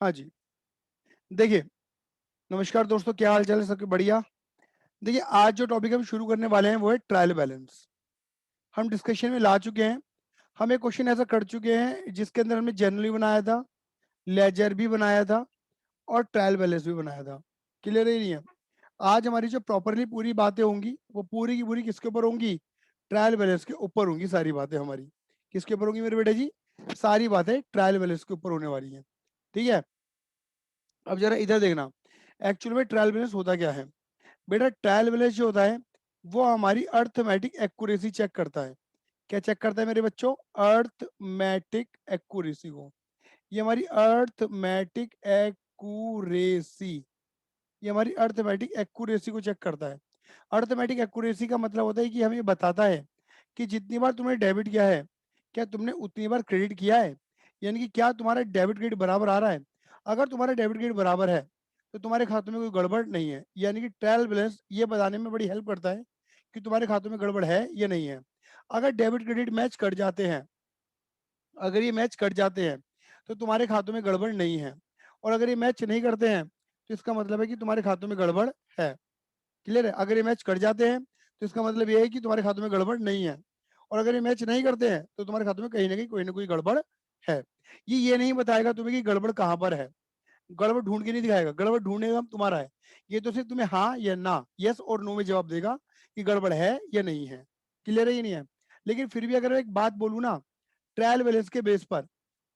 हाँ जी। देखिए, नमस्कार दोस्तों, क्या हाल चाल है? सबके बढ़िया। देखिए, आज जो टॉपिक हम शुरू करने वाले हैं वो है ट्रायल बैलेंस। हम डिस्कशन में ला चुके हैं। हम एक क्वेश्चन ऐसा कर चुके हैं जिसके अंदर हमने जनरली बनाया था, लेजर भी बनाया था और ट्रायल बैलेंस भी बनाया था। क्लियर है? नहीं है? आज हमारी जो प्रॉपरली पूरी बातें होंगी वो पूरी की पूरी किसके ऊपर होंगी? ट्रायल बैलेंस के ऊपर होंगी सारी बातें हमारी। किसके ऊपर होंगी मेरे बेटे जी? सारी बातें ट्रायल बैलेंस के ऊपर होने वाली हैं। ठीक है? अब जरा इधर देखना, एक्चुअल में ट्रायल बैलेंस होता क्या है? बेटा, ट्रायल बैलेंस जो होता है वो हमारी अर्थमेटिक एक्यूरेसी चेक करता है। क्या चेक करता है मेरे बच्चों? अर्थमेटिक एक्यूरेसी को। ये हमारी अर्थमेटिक एक्यूरेसी, ये हमारी अर्थमेटिक एक्यूरेसी को चेक करता है। अर्थमेटिक एक्यूरेसी का मतलब होता है कि हमें बताता है कि जितनी बार तुमने डेबिट किया है क्या तुमने उतनी बार क्रेडिट किया है, यानी कि क्या तुम्हारा डेबिट क्रेडिट बराबर आ रहा है। अगर तुम्हारा डेबिट क्रेडिट बराबर है तो तुम्हारे खाते में कोई गड़बड़ नहीं है, यानी कि ट्रायल बैलेंस ये बताने में बड़ी हेल्प करता है कि तुम्हारे खातों में गड़बड़ है या नहीं है। अगर डेबिट क्रेडिट मैच कर जाते हैं, अगर ये मैच कर जाते हैं तो तुम्हारे खातों में गड़बड़ नहीं है, और अगर ये मैच नहीं करते हैं तो इसका मतलब है कि तुम्हारे खातों में गड़बड़ है। क्लियर है? अगर ये मैच कर जाते हैं तो इसका मतलब ये है कि तुम्हारे खातों में गड़बड़ नहीं है, और अगर ये मैच नहीं करते हैं तो तुम्हारे खातों में कहीं ना कोई गड़बड़ है। ये नहीं बताएगा तुम्हें कि गड़बड़ कहाँ पर है, गड़बड़ ढूंढ के नहीं दिखाएगा, गड़बड़ ढूंढने का काम तुम्हारा है। ये तो सिर्फ तुम्हें हाँ या ना, यस और नो में जवाब देगा कि गड़बड़ है या नहीं है। क्लियर है? ये नहीं है? लेकिन फिर भी अगर मैं एक बात बोलूँ ना, ट्रायल बैलेंस के बेस पर,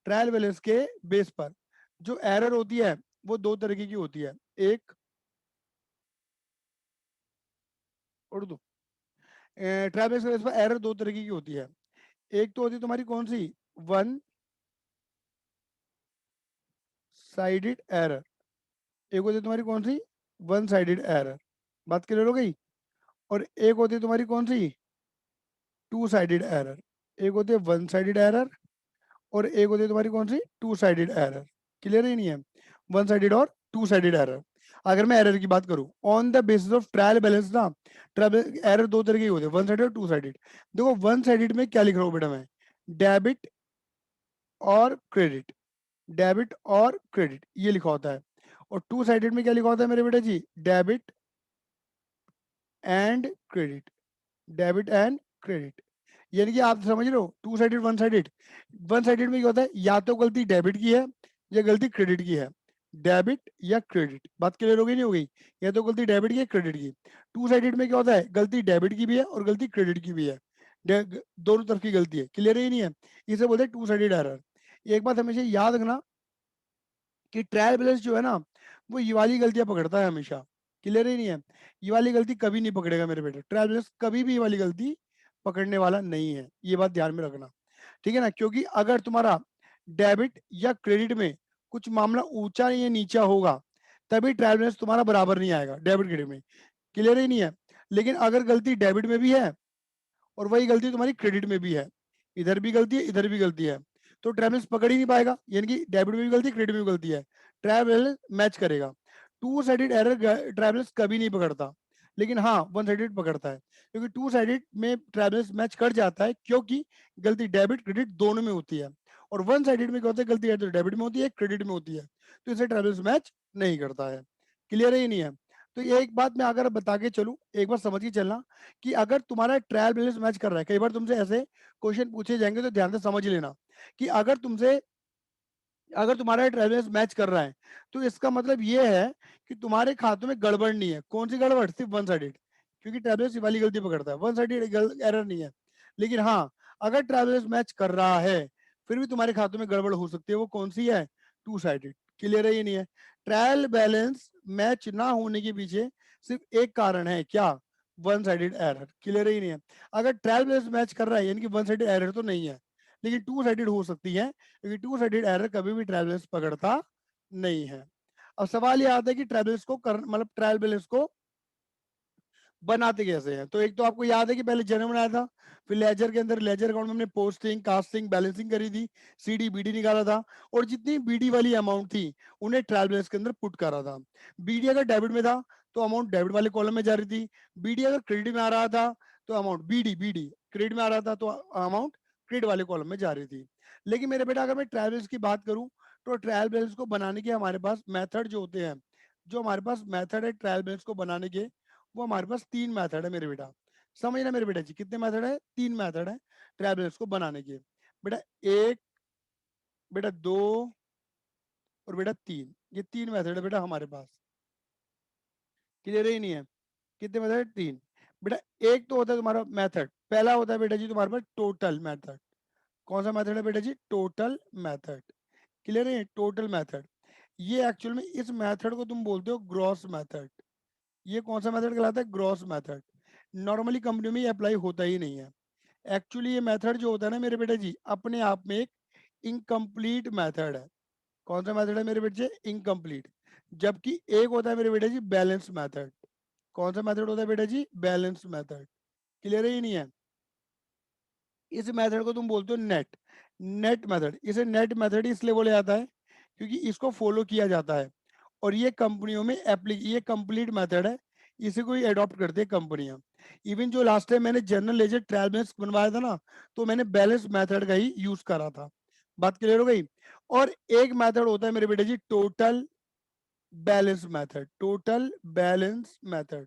ट्रायल बैलेंस के बेस पर जो एरर होती है वो दो तरीके की होती है। एक, उर्दू, ट्रायल बैलेंस के बेस पर एरर दो तरीके की होती है। एक तो होती है तुम्हारी कौन सी? One sided error. एक होती है तुम्हारी कौन सी? One sided error. बात क्लियर हो गई? और एक होती है तुम्हारी कौन सी? Two sided error. एक होती है वन साइडेड एरर और एक होती है तुम्हारी कौन सी? Two sided error. क्लियर ही नहीं है? वन साइडेड और टू साइडेड एरर। अगर मैं एरर की बात करूं on the basis of trial balance ना, ट्रायल एरर दो तरीके के होते हैं, वन साइडेड और टू साइडेड। देखो, वन साइडेड में क्या लिख रहा हूं बेटा मैं? डेबिट और क्रेडिट, डेबिट और क्रेडिट ये लिखा होता है। और टू साइडेड में क्या लिखा होता है मेरे बेटा जी? Debit and credit, debit and credit. यानी कि आप समझ रहे हो, two sided one sided. One sided में क्या होता है? या तो गलती डेबिट की है या गलती क्रेडिट की है। डेबिट या क्रेडिट, बात क्लियर हो गई नहीं हो गई? या तो गलती डेबिट की है क्रेडिट की। टू साइडेड में क्या होता है? गलती डेबिट की भी है और गलती क्रेडिट की भी है। दोनों तरफ की गलती है। क्लियर ही नहीं है? इसे बोलते हैं टू साइडेड एरर। एक बात हमेशा याद रखना कि ट्रायल बैलेंस जो है ना, वो ये वाली गलतियां पकड़ता है हमेशा। क्लियर ही नहीं है? ये वाली गलती कभी नहीं पकड़ेगा मेरे बेटे। ट्रायल बैलेंस कभी भी ये वाली गलती पकड़ने वाला नहीं है, ये बात ध्यान में रखना। ठीक है ना? क्योंकि अगर तुम्हारा डेबिट या क्रेडिट में कुछ मामला ऊंचा या नीचा होगा तभी ट्रायल बैलेंस तुम्हारा बराबर नहीं आएगा डेबिट क्रेडिट में। क्लियर ही नहीं है? लेकिन अगर गलती डेबिट में भी है और वही गलती तुम्हारी क्रेडिट में भी है, इधर भी गलती है इधर भी गलती है, तो ट्रैवल्स पकड़ ही नहीं पाएगा। यानी कि डेबिट में भी गलती क्रेडिट में भी गलती है, ट्रैवल मैच करेगा। टू साइडेड एरर ट्रैवल्स कभी नहीं पकड़ता, लेकिन हाँ वन साइडेड पकड़ता है। क्योंकि टू साइडेड में ट्रैवल्स मैच कर जाता है क्योंकि गलती डेबिट क्रेडिट दोनों में होती है, और वन साइडेड में क्या होता है? गलती है तो डेबिट में होती है क्रेडिट में होती है, तो इसे ट्रैवल्स मैच नहीं करता है। क्लियर है ही नहीं है? तो ये एक बात मैं अगर बता के चलूं, एक बार समझ के चलना कि अगर तुम्हारा ट्रायल बैलेंस मैच कर रहा है, कई बार तुमसे ऐसे क्वेश्चन पूछे जाएंगे तो ध्यान से समझ लेना कि अगर तुम्हारा ट्रायल बैलेंस मैच कर रहा है तो इसका मतलब ये है कि तुम्हारे खातों में गड़बड़ नहीं है। कौन सी गड़बड़? सिर्फ वन साइडेड, क्योंकि ट्रायल बैलेंस वाली गलती पकड़ता है, वन साइडेड एरर नहीं है। लेकिन हाँ, अगर ट्रायल बैलेंस मैच कर रहा है फिर भी तुम्हारे खातों में गड़बड़ हो सकती है। वो कौन सी है? Two sided. क्लियर है? ये नहीं है? ट्रायल बैलेंस मैच ना होने के पीछे सिर्फ एक कारण है, क्या? One sided error. क्लियर ही नहीं है? अगर ट्रायल बैलेंस मैच कर रहा है यानी कि वन साइडेड एरर तो नहीं है, लेकिन टू साइडेड हो सकती है, क्योंकि टू साइडेड एरर कभी भी ट्रायल बैलेंस पकड़ता नहीं है। अब सवाल ये आता है कि ट्रायल बैलेंस को मतलब ट्रायल बैलेंस को बनाते कैसे हैं? तो एक तो आपको याद है कि पहले जर्नल बनाया था, फिर लेजर के अंदर लेजर अकाउंट में हमने पोस्टिंग कास्टिंग बैलेंसिंग करी थी, सीडी बीडी निकाला था, और जितनी बीडी वाली अमाउंट थी उन्हें ट्रायल बैलेंस के अंदर पुट करा था। बीडी अगर डेबिट में था तो अमाउंट डेबिट वाले कॉलम में जा रही थी, बीडी अगर क्रेडिट में आ रहा था तो अमाउंट बीडी बीडी क्रेडिट में आ रहा था तो अमाउंट क्रेडिट वाले कॉलम में जा रही थी। लेकिन मेरे बेटा अगर मैं ट्रायल बैलेंस की बात करूं तो ट्रायल बैलेंस को बनाने के हमारे पास मेथड जो होते हैं, जो हमारे पास मेथड है ट्रायल बैलेंस को बनाने के, वो हमारे पास 3 मेथड है मेरे बेटा। समझना मेरे बेटा जी, कितने मेथड है? 3 मेथड है ट्रायल बैलेंस को बनाने के। बेटा 1, बेटा 2 और बेटा 3, ये 3 मेथड है बेटा हमारे पास। क्लियर ही नहीं है? कितने मेथड है? 3। बेटा एक तो होता है तुम्हारा मेथड, पहला होता है बेटा जी तुम्हारे पास टोटल मेथड। कौन सा मेथड है बेटा जी? Total method. क्लियर है? टोटल मेथड, ये एक्चुअल में इस मेथड को तुम बोलते हो ग्रॉस मेथड। ये कौन सा मेथड कहलाता है? Gross method. नॉर्मली कंपनी में ये अप्लाई होता ही नहीं है। एक्चुअली ये मेथड जो होता है ना मेरे बेटे जी, अपने आप में एक इनकम्प्लीट मेथड है। कौन सा मेथड है मेरे बेटे? इनकम्प्लीट। जबकि एक होता है मेरे बेटे जी बैलेंस मेथड। कौन सा मेथड होता है बेटा जी? Balance method. क्लियर ही नहीं है? इस मेथड को तुम बोलते हो नेट, नेट मेथड। इसे नेट मेथड इसलिए बोला जाता है क्योंकि इसको फॉलो किया जाता है, और ये कंपनियों में ये कंप्लीट मेथड है, इसे कोई अडॉप्ट करते हैं कंपनियां। इवन जो लास्ट टाइम मैंने जनरल लेजर ट्रायल बैलेंस बनवाया था ना, तो मैंने बैलेंस मेथड का ही यूज करा था। बात क्लियर हो गई? और एक मेथड होता है मेरे बेटे जी total balance method. Total balance method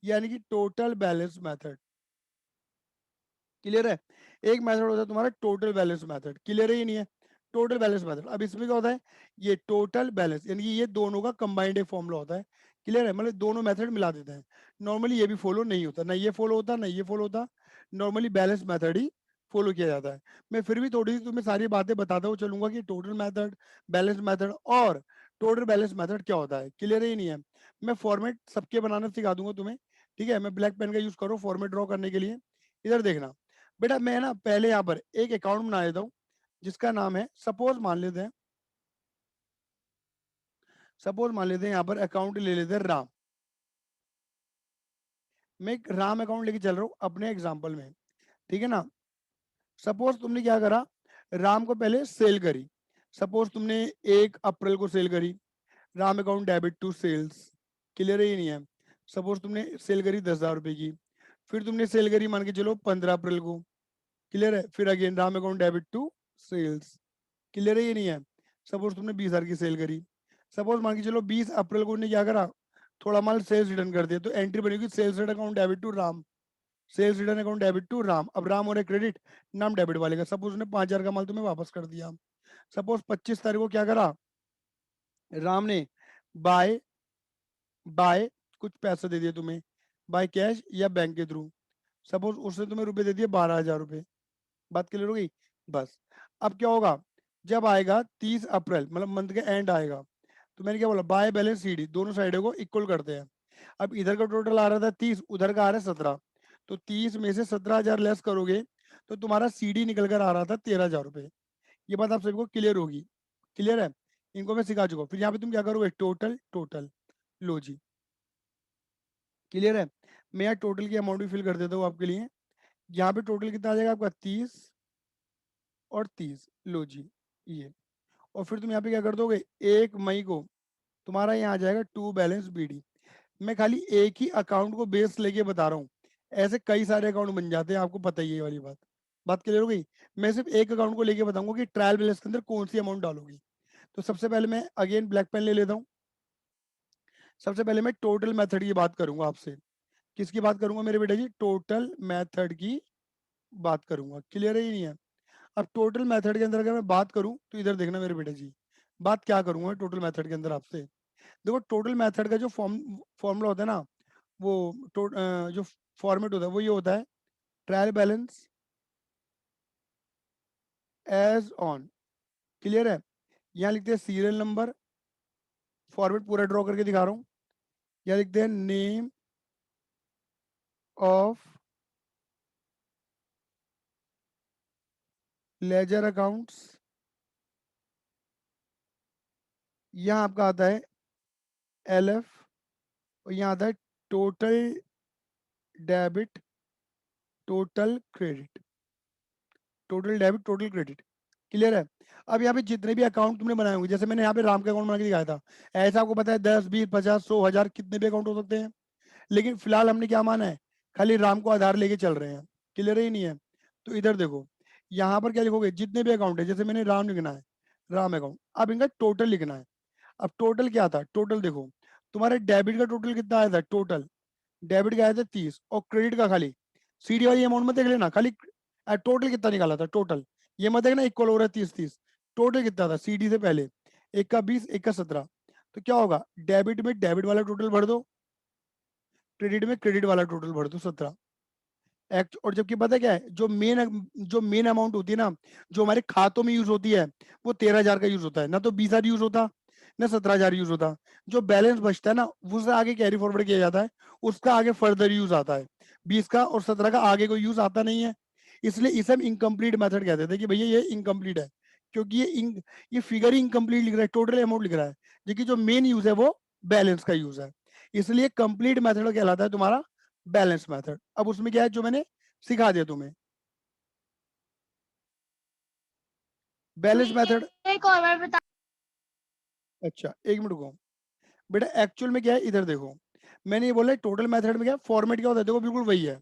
यानी कि टोटल बैलेंस मेथड। क्लियर है? एक मेथड होता है तुम्हारा टोटल बैलेंस मेथड। क्लियर है? ये नहीं है? Total balance method. अब इसमें क्या होता है? ये टोटल बैलेंस यानी कि ये दोनों का कंबाइंड एक फॉर्मूला होता है। क्लियर है? मतलब दोनों मेथड मिला देते हैं। नॉर्मली ये भी फॉलो नहीं होता, ना ये फॉलो होता ना ये फॉलो होता। नॉर्मली बैलेंस मेथड ही फॉलो किया जाता है। मैं फिर भी थोड़ी सी तुम्हें सारी बातें बताता हुआ चलूंगा कि टोटल मेथड, बैलेंस मेथड और टोटल बैलेंस मेथड क्या होता है। क्लियर ही नहीं है? मैं फॉर्मेट सबके बनाना सिखा दूंगा तुम्हें। ठीक है? मैं ब्लैक पेन का यूज करो फॉर्मेट ड्रॉ करने के लिए। इधर देखना बेटा, मैं ना पहले यहाँ पर एक अकाउंट बना देता हूँ जिसका नाम है, सपोज मान लेते हैं, सपोज मान लेते हैं यहाँ पर अकाउंट ले लेते हैं राम। मैं एक राम अकाउंट लेके चल रहा हूँ अपने एग्जाम्पल में। ठीक है ना? सपोज तुमने क्या करा, राम को पहले सेल करी। सपोज तुमने 1 अप्रैल को सेल करी, Ram account debit to sales. Clear ही नहीं है? सपोज तुमने सेल करी 10,000 रुपए की, फिर तुमने सेल करी मान के चलो 15 अप्रैल को। क्लियर है? फिर again Ram account debit to sales. Clear है? ये नहीं है? सपोज तुमने 20,000 की सेल करी, सपोज मान के चलो 20 अप्रैल को उन्होंने क्या करा, थोड़ा माल सेल्स रिटर्न कर दिया, तो एंट्री बनेगी sales return account debit to Ram. Sales return account debit to Ram. अब राम हो रहा है क्रेडिट, नाम डेबिट वाले का। सपोज उसने 5,000 का माल तुम्हें वापस कर दिया। सपोज 25 तारीख को क्या करा, राम ने बाय बाय कुछ पैसे दे दिए तुम्हें, बाय कैश या बैंक के थ्रू। सपोज उसने तुम्हें रुपए दे दिए 12,000 रुपए। बात क्लियर हो गई? बस। अब क्या होगा, जब आएगा 30 अप्रैल मतलब मंथ का एंड आएगा, तो मैंने क्या बोला, बाय बैलेंस सीडी दोनों साइडों को इक्वल करते हैं। अब इधर का टोटल आ रहा था 30, उधर का आ रहा है 17, तो 30 में से 17,000 लेस करोगे तो तुम्हारा सीडी निकल कर आ रहा था 13,000 रुपये। ये बात आप सभी को क्लियर होगी? क्लियर है? इनको मैं सिखा चुका हूँ। फिर यहाँ पे तुम क्या करोगे, टोटल टोटल लो जी। क्लियर है? मैं यहाँ टोटल की अमाउंट भी फिल कर देता हूँ आपके लिए। यहाँ पे टोटल कितना आ जाएगा आपका, 30 और 30 लो जी ये। और फिर तुम यहाँ पे क्या कर दोगे, 1 मई को तुम्हारा यहाँ आ जाएगा टू बैलेंस बीडी। मैं खाली एक ही अकाउंट को बेस लेके बता रहा हूँ, ऐसे कई सारे अकाउंट बन जाते हैं, आपको पता ही है ये वाली बात। बात क्लियर हो गई? मैं सिर्फ एक अकाउंट को लेके बताऊंगा कि ट्रायल बैलेंस के अंदर कौन सी अमाउंट डालोगी। तो सबसे पहले मैं अगेन ब्लैक पेन ले लेता हूँ। सबसे पहले मैं टोटल मेथड की बात करूंगा आपसे। किसकी बात करूंगा मेरे बेटा जी? टोटल मेथड की बात करूंगा। क्लियर है? ही नहीं है? अब टोटल मेथड के अंदर अगर मैं बात करूं तो इधर देखना मेरे बेटा जी, बात क्या करूंगा टोटल मेथड के अंदर आपसे। देखो टोटल मेथड का जो फॉर्मूला होता है ना, वो जो फॉर्मेट होता है वो ये होता है, trial balance as on. Clear है? यहाँ लिखते हैं सीरियल नंबर, फॉर्मेट पूरा ड्रॉ करके दिखा रहा हूँ। यहाँ लिखते हैं नेम ऑफ लेजर अकाउंट्स। यहाँ आपका आता है LF, और यहाँ आता है total debit total credit. Total debit total credit. Clear है? अब यहाँ पे जितने भी अकाउंट तुमने बनाए होंगे, जैसे मैंने यहाँ पे राम का अकाउंट बना के दिखाया था, ऐसा आपको पता है 10 20 50 100 1000 कितने भी अकाउंट हो सकते हैं। लेकिन फिलहाल हमने क्या माना है, खाली राम को आधार लेके चल रहे हैं। क्लियर ही नहीं है? तो इधर देखो, यहाँ पर क्या लिखोगे, जितने भी अकाउंट है, जैसे मैंने राम लिखना है, राम अकाउंट। अब इनका टोटल लिखना है। अब टोटल क्या था, टोटल देखो तुम्हारे डेबिट का टोटल कितना आया था, टोटल डेबिट का आया था 30 और क्रेडिट का खाली सीडी वाली अमाउंट में देख लेना, खाली टोटल कितना निकाला था टोटल, ये मत देखना इक्वल हो रहा है 30 30, टोटल कितना था सीडी से पहले, एक का 20 एक का 17। तो क्या होगा, डेबिट में डेबिट वाला टोटल भर दो, क्रेडिट में क्रेडिट वाला टोटल भर दो 17। एक्ट और जबकि पता क्या है, जो मेन अमाउंट होती है ना, जो हमारे खातों में यूज होती है, वो 13,000 का यूज होता है, ना तो 20,000 यूज होता, ना 17,000 यूज होता। जो बैलेंस बचता है ना, उससे आगे कैरी फॉरवर्ड किया जाता है, उसका आगे फर्दर यूज आता है। 20 का और 17 का आगे कोई यूज आता नहीं है, इसलिए इसे हम इनकम्प्लीट मेथड कहते थे कि भैया ये इनकम्प्लीट है, क्योंकि ये फिगर ही इनकम्प्लीट लिख रहा है, टोटल अमाउंट लिख रहा है, जबकि जो मेन यूज है वो बैलेंस का यूज है। इसलिए कंप्लीट मेथड कहलाता है तुम्हारा बैलेंस मेथड। अब उसमें क्या है जो मैंने सिखा दिया तुम्हें, बैलेंस मेथड। एक और बार बता। अच्छा एक मिनट को बेटा, एक्चुअल में क्या है इधर देखो, मैंने ये बोला टोटल मेथड में क्या फॉर्मेट क्या होता है, देखो बिल्कुल वही है,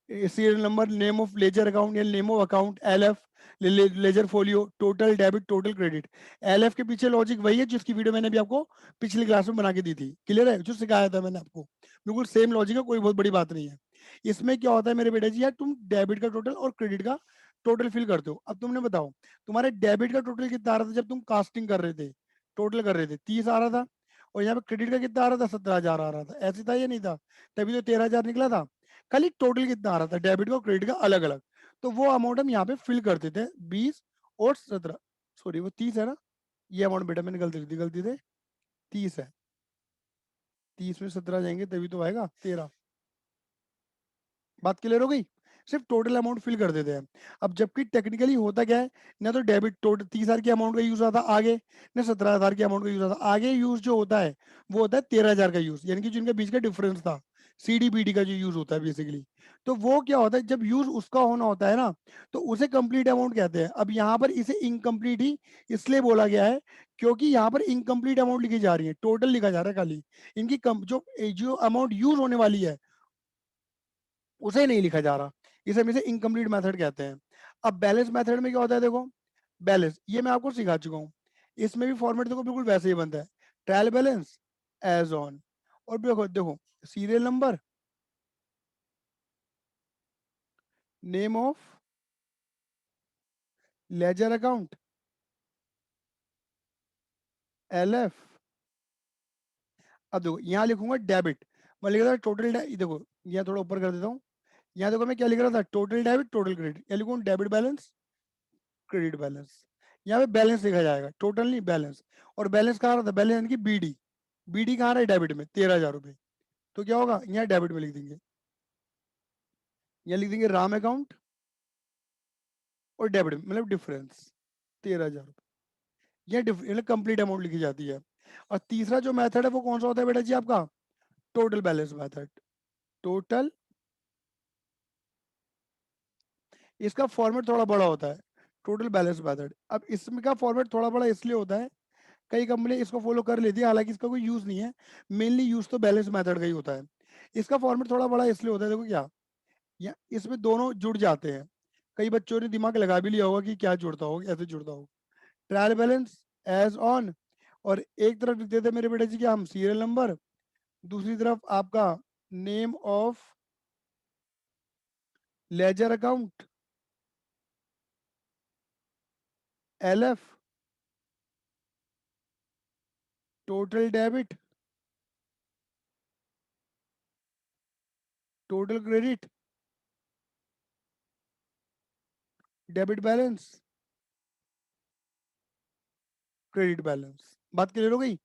serial number, name of ledger account या name of account, LF ledger folio, total debit total credit. LF के पीछे लॉजिक वही है जिसकी वीडियो मैंने अभी आपको पिछली क्लास में बना के दी थी, क्लियर है, जो सिखाया था मैंने आपको, बिल्कुल सेम लॉजिक है, कोई बहुत बड़ी बात नहीं है। इसमें क्या होता है मेरे बेटे जी, यार तुम डेबिट का टोटल और क्रेडिट का टोटल फिल करते हो। अब तुमने बताओ तुम्हारे डेबिट का टोटल कितना आ रहा था जब तुम कास्टिंग कर रहे थे, टोटल कर रहे थे 30 आ रहा था, और यहाँ पे क्रेडिट का कितना आ रहा था 17,000 आ रहा था, ऐसे था या नहीं था, तभी तो 13,000 निकला था। खाली टोटल कितना आ रहा था डेबिट का और क्रेडिट का अलग अलग, तो वो अमाउंट हम यहाँ पे फिल करते थे, 20 और 17, सॉरी वो 30 है ना, ये अमाउंट बेटा मैंने गलती दी, गलती से 30 है, 30 में 17 जाएंगे तभी तो आएगा 13। बात क्लियर हो गई, सिर्फ टोटल अमाउंट फिल कर देते हैं। अब जबकि टेक्निकली होता क्या है, ना तो डेबिट टोटल 30,000 की अमाउंट का यूज आता आगे, ना 17,000 की अमाउंट का यूज आता आगे, यूज जो होता है वो होता है 13,000 का यूज, यानी कि जिनके बीच का डिफरेंस था, सीडीबीडी का जो यूज होता है बेसिकली। तो वो क्या होता है, जब यूज उसका होना होता है ना, तो उसे कंप्लीट अमाउंट कहते हैं। अब यहाँ पर इसे इनकम्प्लीट ही इसलिए बोला गया है क्योंकि यहाँ पर इनकम्प्लीट अमाउंट लिखी जा रही है, टोटल लिखा जा रहा है खाली, इनकी जो जो अमाउंट यूज होने वाली है उसे नहीं लिखा जा रहा, इसे हम इसे इनकम्प्लीट मेथड कहते हैं। अब बैलेंस मेथड में क्या होता है, देखो बैलेंस ये मैं आपको सिखा चुका हूँ, इसमें भी फॉर्मेट देखो बिल्कुल वैसे ही बनता है, ट्रायल बैलेंस एज ऑन, और देखो देखो serial number, name of ledger account, LF. अब देखो यहाँ लिखूंगा डेबिट, मैं लिख रहा था टोटल, देखो यहाँ थोड़ा ऊपर कर देता हूँ, यहाँ देखो मैं क्या लिख रहा था, टोटल डेबिट टोटल क्रेडिट, या लिखूँ डेबिट बैलेंस क्रेडिट बैलेंस। यहाँ पे बैलेंस लिखा जाएगा, टोटल नहीं बैलेंस। और बैलेंस कहाँ रहा था, बैलेंस यानी कि बीडी, बीडी कहाँ रहा है डेबिट में 13,000 रुपये, तो क्या होगा यहाँ डेबिट में लिख देंगे, यहाँ लिख देंगे राम अकाउंट और डेबिट में मतलब डिफरेंस 13,000 रुपये, यह कंप्लीट अमाउंट लिखी जाती है। और तीसरा जो मेथड है वो कौन सा होता है बेटा जी आपका, टोटल बैलेंस मेथड, टोटल, इसका फॉर्मेट थोड़ा बड़ा होता है, टोटल बैलेंस मेथड। अब इसमें का फॉर्मेट थोड़ा बड़ा इसलिए होता है, कई कंपनी इसको फॉलो कर लेती है, हालांकि इसका कोई यूज नहीं है, मेनली यूज तो बैलेंस मेथड का ही होता है। इसका फॉर्मेट थोड़ा बड़ा इसलिए होता है, देखो क्या, या इसमें दोनों जुड़ जाते हैं, कई बच्चों ने दिमाग लगा भी लिया होगा कि क्या जुड़ता होगा, ऐसे जुड़ता होगा, ट्रायल बैलेंस एज ऑन, और एक तरफ लिख देते मेरे बेटे जी कि हम सीरियल नंबर, दूसरी तरफ आपका name of ledger account, LF, total debit total credit, debit balance credit balance. बात क्लियर हो गई,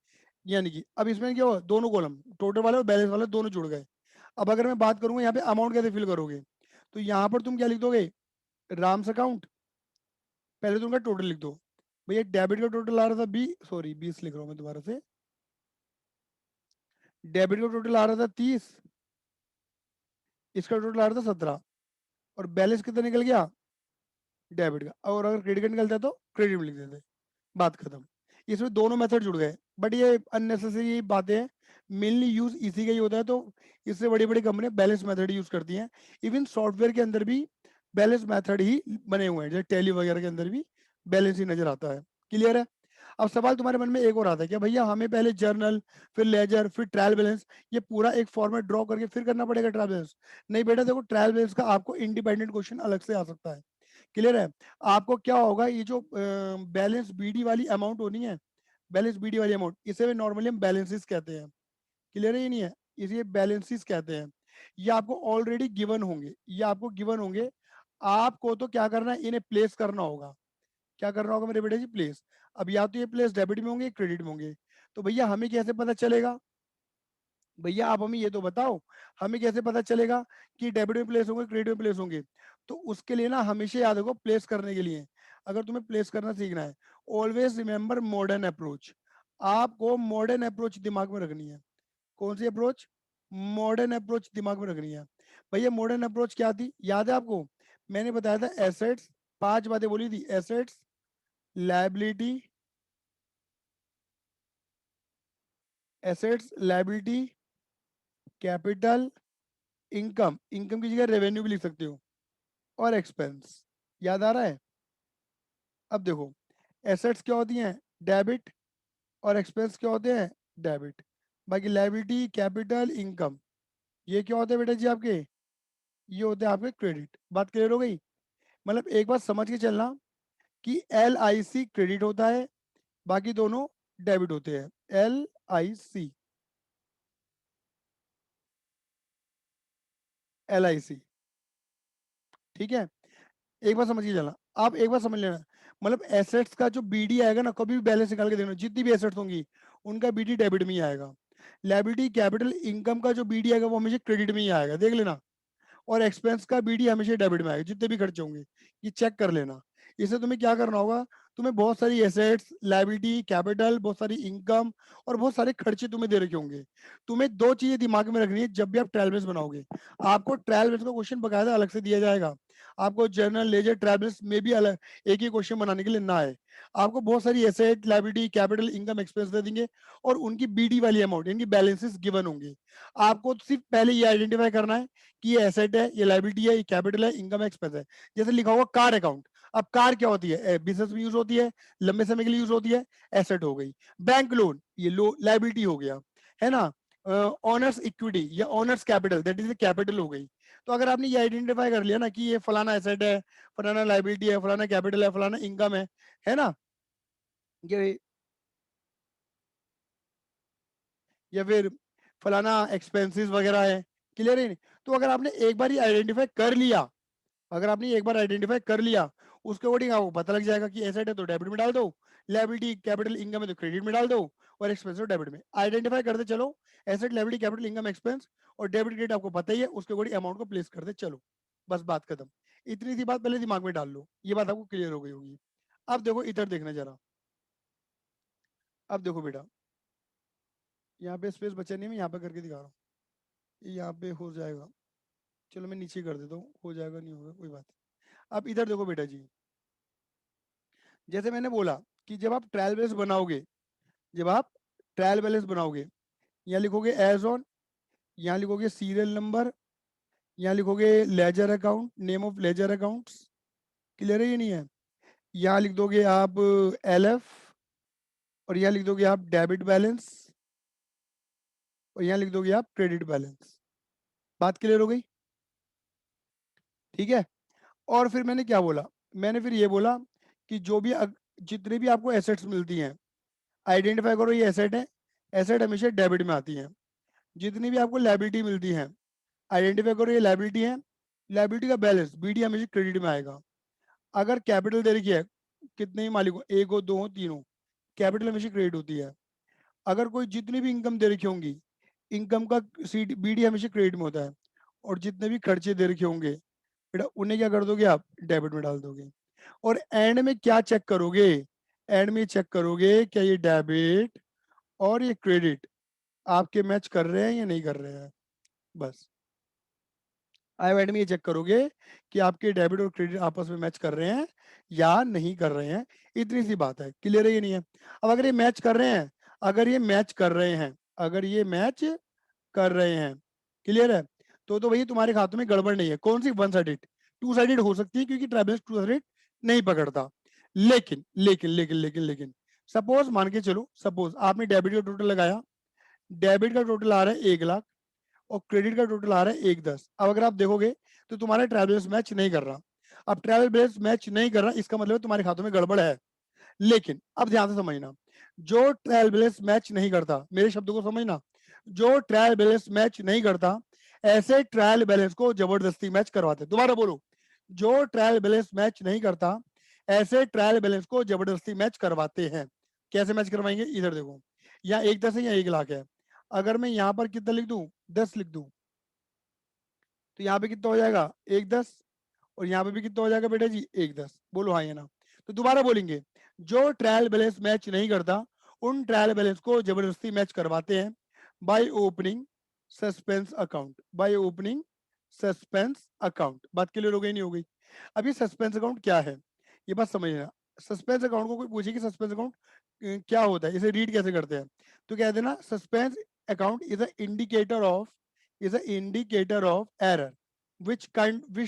यानी कि अब इसमें क्या हुआ, दोनों कॉलम टोटल वाले और बैलेंस वाले दोनों जुड़ गए। अब अगर मैं बात करूंगा यहाँ पे अमाउंट कैसे फिल करोगे, तो यहाँ पर तुम क्या लिख दोगे, राम्स अकाउंट, पहले तुम टोटल लिख दो, भैया डेबिट का टोटल आ रहा था 20 लिख रहा हूँ मैं दोबारा से, डेबिट का टोटल आ रहा था 30, इसका टोटल आ रहा था 17, और बैलेंस कितना निकल गया डेबिट का, और अगर क्रेडिट का निकलता है तो क्रेडिट में लिख देते, बात खत्म। इसमें दोनों मेथड जुड़ गए, बट ये अननेसेसरी बातें हैं, मेनली यूज इसी का ही होता है, तो इससे बड़ी बड़ी कंपनियां बैलेंस मेथड यूज करती हैं। इवन सॉफ्टवेयर के अंदर भी बैलेंस मेथड ही बने हुए हैं, जैसे टैली वगैरह के अंदर भी बैलेंस ही नजर आता है। क्लियर है? अब सवाल तुम्हारे मन में एक और आता है कि भैया हमें पहले जर्नल, फिर लेजर, फिर ट्रायल बैलेंस, ये पूरा एक फॉर्मेट ड्रॉ करके फिर करना पड़ेगा ट्रायल बैलेंस? नहीं बेटा, देखो ट्रायल बैलेंस का आपको इंडिपेंडेंट क्वेश्चन अलग से आ सकता है। क्लियर है? आपको क्या होगा, ये जो बैलेंस बीडी वाली अमाउंट होनी है, बैलेंस बीडी वाली अमाउंट, इसे नॉर्मली हम बैलेंसेस कहते हैं। क्लियर है? ये नहीं है, इसे बैलेंसेस कहते हैं। ये आपको ऑलरेडी गिवन होंगे, ये आपको गिवन होंगे। आपको तो क्या करना है, इन्हें प्लेस करना होगा। क्या करना होगा मेरे बेटे जी? प्लेस। अब या तो ये प्लेस डेबिट में होंगे, क्रेडिट में होंगे। तो भैया हमें कैसे पता चलेगा? भैया आप हमें ये तो बताओ, हमें कैसे पता चलेगा कि डेबिट में प्लेस होंगे, क्रेडिट में प्लेस होंगे? तो उसके लिए ना हमेशा याद रखो, प्लेस करने के लिए अगर तुम्हें प्लेस करना सीखना है, ऑलवेज रिमेंबर मॉडर्न अप्रोच। आपको मॉडर्न अप्रोच दिमाग में रखनी है। कौन सी अप्रोच? मॉडर्न अप्रोच दिमाग में रखनी है। भैया मॉडर्न अप्रोच क्या थी, याद है आपको? मैंने बताया था एसेट्स, 5 बातें बोली थी। Assets, liability, assets, liability, capital, income, income की जगह रेवेन्यू भी लिख सकते हो, और एक्सपेंस। याद आ रहा है? अब देखो, एसेट्स क्या होती हैं? डेबिट। और एक्सपेंस क्या होते हैं? डेबिट। बाकी लायबिलिटी, कैपिटल, इनकम, ये क्या होते हैं बेटा जी आपके? ये होते हैं आपके क्रेडिट। बात क्लियर हो गई? मतलब एक बात समझ के चलना कि LIC क्रेडिट होता है, बाकी दोनों डेबिट होते हैं। LIC, LIC, ठीक है? एक बार समझ के चलना। आप एक बार समझ लेना, मतलब एसेट्स का जो बीडी आएगा ना, कभी भी बैलेंस निकाल के देखना, जितनी भी एसेट्स होंगी उनका बीडी डेबिट में ही आएगा। लायबिलिटी, कैपिटल, इनकम का जो बीडी आएगा वो हमेशा क्रेडिट में ही आएगा, देख लेना। और एक्सपेंस का बीडी हमेशा डेबिट में आएगा, जितने भी खर्चे होंगे, ये चेक कर लेना। इससे तुम्हें क्या करना होगा, तुम्हें बहुत सारी एसेट्स, लायबिलिटी, कैपिटल, बहुत सारी इनकम और बहुत सारे खर्चे तुम्हें दे रखे होंगे। तुम्हें दो चीजें दिमाग में रखनी है जब भी आप ट्रायल बेस बनाओगे। आपको ट्रायल बेस का क्वेश्चन बकायदा अलग से दिया जाएगा। आपको जर्नल, लेजर, ट्रायल बेस में भी अलग एक ही क्वेश्चन बनाने के लिए ना आए। आपको बहुत सारी asset, liability, capital, income, expense दे देंगे, और उनकी बीडी वाली अमाउंट, इनकी बैलेंसेस गिवन होंगे। आपको सिर्फ पहले ये आइडेंटिफाई करना है कि ये एसेट है, ये लायबिलिटी है, ये कैपिटल है, इनकम एक्सपेंस है। जैसे लिखा होगा कार अकाउंट। अब कार क्या होती है? बिजनेस में यूज होती है, लंबे समय के लिए यूज होती है, एसेट हो गई। बैंक लोन, ये लो लायबिलिटी हो गया, है ना? ऑनर्स इक्विटी या honours capital, that is capital हो गई। तो अगर आपने ये आइडेंटिफाई कर लिया ना कि ये फलाना एसेट है, फलाना लायबिलिटी है, फलाना कैपिटल है, फलाना इनकम है ना? ये, या फिर फलाना एक्सपेंसेस वगैरह है। क्लियर है नहीं? तो अगर आपने एक बार ही आइडेंटिफाई कर लिया, अगर आपने एक बार आइडेंटिफाई कर लिया, उसके अकॉर्डिंग आपको पता लग जाएगा कि एसेट है तो डेबिट में डाल दो, लायबिलिटी, कैपिटल, इनकम है तो क्रेडिट में डाल दो, और एक्सपेंस है डेबिट में। आइडेंटिफाई करते चलो, asset, liability, capital, income, expense, और डेबिट क्रेडिट आपको पता ही है, उसके अकॉर्डिंग अमाउंट को प्लेस करते चलो। बस बात खत्म। इतनी सी बात पहले दिमाग में डाल लो, ये बात आपको क्लियर हो गई होगी। अब देखो इधर देखना जरा। अब देखो बेटा, यहाँ पे स्पेस बचा नहीं, मैं यहाँ पे करके दिखा रहा हूँ। यहाँ पे हो जाएगा, चलो मैं नीचे कर देता हूँ, हो जाएगा नहीं होगा कोई बात नहीं। अब इधर देखो बेटा जी, जैसे मैंने बोला कि जब आप ट्रायल बैलेंस बनाओगे, जब आप ट्रायल बैलेंस बनाओगे, यहाँ लिखोगे एज ऑन, यहाँ लिखोगे सीरियल नंबर, यहाँ लिखोगे ledger account, name of ledger accounts. Clear है? ये नहीं है? यहाँ लिख दोगे आप LF, और यहाँ लिख दोगे आप डेबिट बैलेंस, और यहाँ लिख दोगे आप क्रेडिट बैलेंस। बात क्लियर हो गई? ठीक है? और फिर मैंने क्या बोला? मैंने फिर ये बोला कि जो भी जितने भी आपको एसेट्स मिलती हैं, आइडेंटिफाई करो ये एसेट है, एसेट हमेशा डेबिट में आती हैं। जितनी भी आपको लायबिलिटी मिलती है, आइडेंटिफाई करो ये लायबिलिटी है, लायबिलिटी का बैलेंस बीडी हमेशा क्रेडिट में आएगा। अगर कैपिटल दे रखी है, कितने ही मालिक हो, एक हो, दो हो, तीन हो, कैपिटल हमेशा क्रेडिट होती है। अगर कोई जितनी भी इनकम दे रखी होंगी, इनकम का बीडी हमेशा क्रेडिट में होता है। और जितने भी खर्चे दे रखे होंगे बेटा, उन्हें क्या कर दोगे आप? डेबिट में डाल दोगे। और एंड में क्या चेक करोगे? एंड में चेक करोगे क्या ये डेबिट और ये क्रेडिट आपके मैच कर रहे हैं या नहीं कर रहे हैं। बस आई में ये चेक करोगे कि आपके डेबिट और क्रेडिट आपस में मैच कर रहे हैं या नहीं कर रहे हैं। इतनी सी बात है। क्लियर है? ये नहीं है? अब अगर ये मैच कर रहे हैं, अगर ये मैच कर रहे हैं, अगर ये मैच कर रहे हैं, क्लियर है, तो भैया तुम्हारे खाते में गड़बड़ नहीं है। कौन सी? One sided. टू साइडेड हो सकती है क्योंकि ट्राइबल टू साइडेड नहीं पकड़ता। लेकिन लेकिन लेकिन लेकिन लेकिन सपोज मान के चलो, सपोज आपने डेबिट का टोटल लगाया, डेबिट का टोटल आ रहा है 1 लाख और क्रेडिट का टोटल आ रहा है 1,10। अब अगर आप देखोगे तो तुम्हारा ट्रायल बैलेंस मैच नहीं कर रहा। अब ट्रायल बैलेंस मैच नहीं कर रहा, इसका मतलब तुम्हारे खातों में गड़बड़ है। लेकिन अब ध्यान से समझना, जो ट्रायल बैलेंस मैच नहीं करता, मेरे शब्दों को समझना, जो ट्रायल बैलेंस मैच नहीं करता, ऐसे ट्रायल बैलेंस को जबरदस्ती मैच करवाते। दोबारा बोलो, जो ट्रायल बैलेंस मैच नहीं करता, ऐसे ट्रायल बैलेंस को जबरदस्ती मैच करवाते हैं। कैसे मैच करवाएंगे, इधर देखो, यहाँ 1,10 है या 1 लाख है। अगर मैं यहाँ पर कितना लिख दूं, 10 लिख दूं, तो यहाँ पे कितना हो जाएगा, 1,10, और यहाँ पे भी कितना हो जाएगा बेटा जी, 1,10। बोलो हाँ या ना। तो दोबारा बोलेंगे, जो ट्रायल बैलेंस मैच नहीं करता, उन ट्रायल बैलेंस को जबरदस्ती मैच करवाते हैं by opening suspense account, by opening suspense account. बात क्लियर हो गई नहीं हो गई? अभी सस्पेंस अकाउंट क्या है, ये बात समझना। सस्पेंस अकाउंट को कोई पूछे कि सस्पेंस अकाउंट क्या होता है, इसे रीड कैसे करते हैं, तो कह देना suspense account is a indicator of, is a indicator of error. Which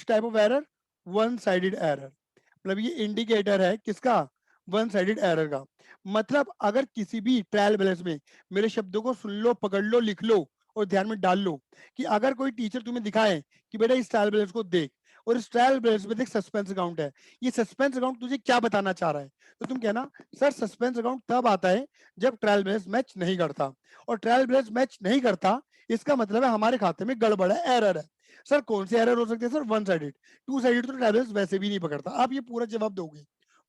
type of error, one sided error. मतलब ये इंडिकेटर है किसका, वन साइडेड एरर का। मतलब अगर किसी भी ट्रायल बैलेंस में, मेरे शब्दों को सुन लो, पकड़ लो, लिख लो और ध्यान में डाल लो, कि अगर कोई टीचर तुम्हें दिखाए कि बेटा इस ट्रायल बैलेंस को देख, और इस ट्रायल बैलेंस में देख सस्पेंस अकाउंट है, ये सस्पेंस अकाउंट तुझे क्या बताना चाह रहा है, तो तुम कहना सर सस्पेंस अकाउंट तब आता है जब ट्रायल बैलेंस मैच नहीं करता, और ट्रायल बैलेंस मैच नहीं करता इसका मतलब है हमारे खाते में गड़बड़ है, एरर है। सर कौन से एरर हो सकते हैं, sir one sided, two sided तो ट्रायल बैलेंस वैसे भी नहीं पकड़ता। आप ये पूरा जवाब दोगे,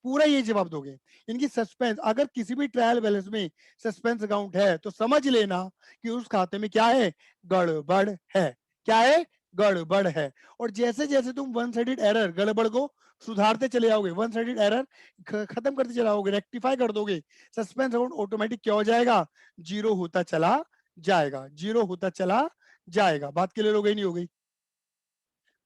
पूरा ये जवाब दोगे। इनकी सस्पेंस, अगर किसी भी ट्रायल बैलेंस में सस्पेंस अकाउंट है तो समझ लेना कि उस खाते में क्या है, गड़बड़ है। क्या है, गड़बड़ है। और जैसे जैसे तुम वन साइडेड एरर, गड़बड़ को सुधारते चले जाओगे, वन साइडेड एरर खत्म करते चले जाओगे, रेक्टिफाई कर दोगे, सस्पेंस अकाउंट ऑटोमेटिक क्या हो जाएगा, जीरो होता चला जाएगा, जीरो होता चला जाएगा। बात क्लियर हो गई नहीं हो गई?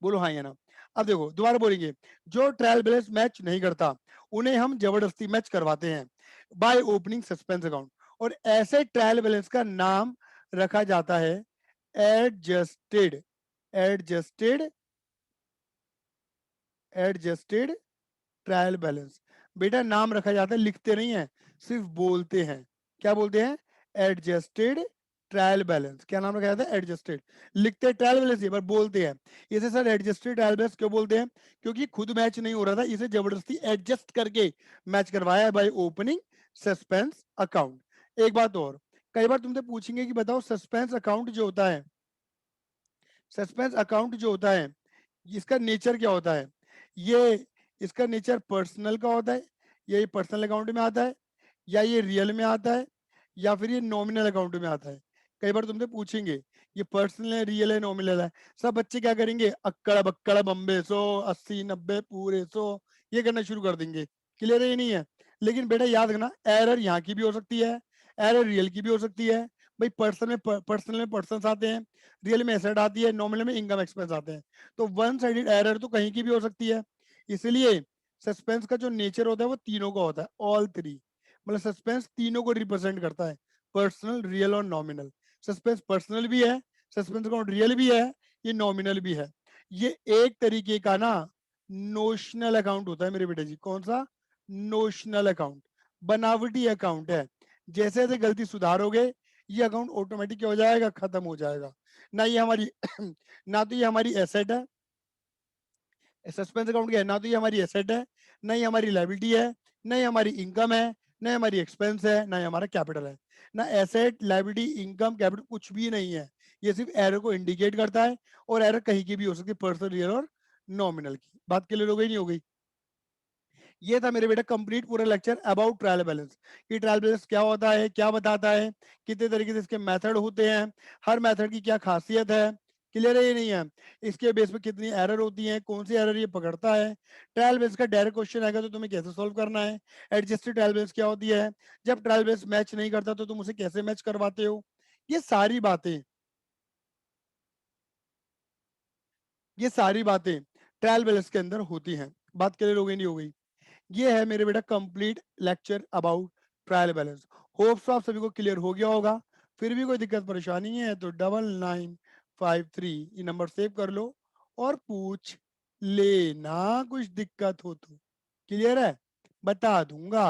बोलो हाँ या ना। अब देखो दोबारा बोलेंगे, जो ट्रायल बैलेंस मैच नहीं करता उन्हें हम जबरदस्ती मैच करवाते हैं बाय ओपनिंग सस्पेंस अकाउंट, और ऐसे ट्रायल बैलेंस का नाम रखा जाता है adjusted, adjusted, adjusted trial balance. बेटा नाम रखा जाता है, लिखते नहीं है, सिर्फ बोलते हैं। क्या बोलते हैं, एडजस्टेड ट्रायल बैलेंस। क्या नाम रखा जाता है, एडजस्टेड। लिखते ट्रायल बैलेंस, पर बोलते हैं इसे सर एडजस्टेड ट्रायल बैलेंस क्यों बोलते हैं, क्योंकि खुद मैच नहीं हो रहा था, इसे जबरदस्ती एडजस्ट करके मैच करवाया है बाय ओपनिंग सस्पेंस अकाउंट। एक बात और, कई बार तुमसे पूछेंगे कि बताओ सस्पेंस अकाउंट जो होता है, सस्पेंस अकाउंट जो होता है, इसका नेचर क्या होता है, ये इसका नेचर पर्सनल का होता है, या ये पर्सनल अकाउंट में आता है, या ये रियल में आता है, या फिर ये नॉमिनल अकाउंट में आता है। कई बार तुमसे पूछेंगे ये पर्सनल है, रियल है, नॉमिनल है, सब बच्चे क्या करेंगे, अक्कड़ बक्कड़ बम्बे 100 80 90 पूरे 100 ये करना शुरू कर देंगे। क्लियर है ये नहीं है? लेकिन बेटा याद रखना, एरर यहाँ की भी हो सकती है, एरर रियल की भी हो सकती है। भाई पर्सनल में पर्सन आते हैं, रियल में एसेट आती है, नॉमिनल में इनकम एक्सपेंस आते हैं। तो वन साइडेड एरर तो कहीं की भी हो सकती है। इसलिए सस्पेंस का जो नेचर होता है वो तीनों का होता है, ऑल थ्री। मतलब सस्पेंस तीनों को रिप्रेजेंट करता है, पर्सनल, रियल और नॉमिनल। सस्पेंस पर्सनल भी है, सस्पेंस अकाउंट रियल भी है, ये नॉमिनल भी है। ये एक तरीके का ना नोशनल अकाउंट होता है मेरे बेटे जी। कौन सा, नोशनल अकाउंट, बनावटी अकाउंट है। जैसे जैसे गलती सुधारोगे ये अकाउंट ऑटोमेटिक क्या हो जाएगा, खत्म हो जाएगा। ना ये हमारी ना तो ये हमारी एसेट है, सस्पेंस अकाउंट क्या है, ना तो ये हमारी एसेट है, ना ये हमारी लाइबिलिटी है, ना ये हमारी इनकम है, ना ये हमारी एक्सपेंस है, ना ये हमारा कैपिटल है। ना एसेट, लाइबिलिटी, इनकम, कैपिटल कुछ भी नहीं है। ये सिर्फ एरर को इंडिकेट करता है, और एरर कहीं की भी हो सकती है, पर्सनल, रियल और नॉमिनल की। बात क्लियर हो गई नहीं हो गई? ये था मेरे बेटा कंप्लीट पूरा लेक्चर अबाउट ट्रायल बैलेंस, कि ट्रायल बैलेंस क्या होता है, क्या बताता है, कितने तरीके से इसके मेथड होते हैं, हर मेथड की क्या खासियत है। क्लियर है ये नहीं है? इसके बेस पे कितनी एरर होती है, कौन सी एरर ये पकड़ता है, ट्रायल बैलेंस का डायरेक्ट क्वेश्चन आएगा तो तुम्हें कैसे सोल्व करना है, एडजस्टेड ट्रायल बैलेंस क्या होती है, जब ट्रायल बैलेंस मैच नहीं करता तो तुम उसे कैसे मैच करवाते हो। ये सारी बातें, ये सारी बातें ट्रायल बैलेंस के अंदर होती हैं। बात क्लियर हो गई नहीं हो गई? ये है मेरे बेटा complete lecture about trial balance. Hopes आप सभी को क्लियर हो गया होगा। फिर भी कोई दिक्कत परेशानी है तो 9953 ये नंबर सेव कर लो और पूछ लेना कुछ दिक्कत हो तो। क्लियर है? बता दूंगा।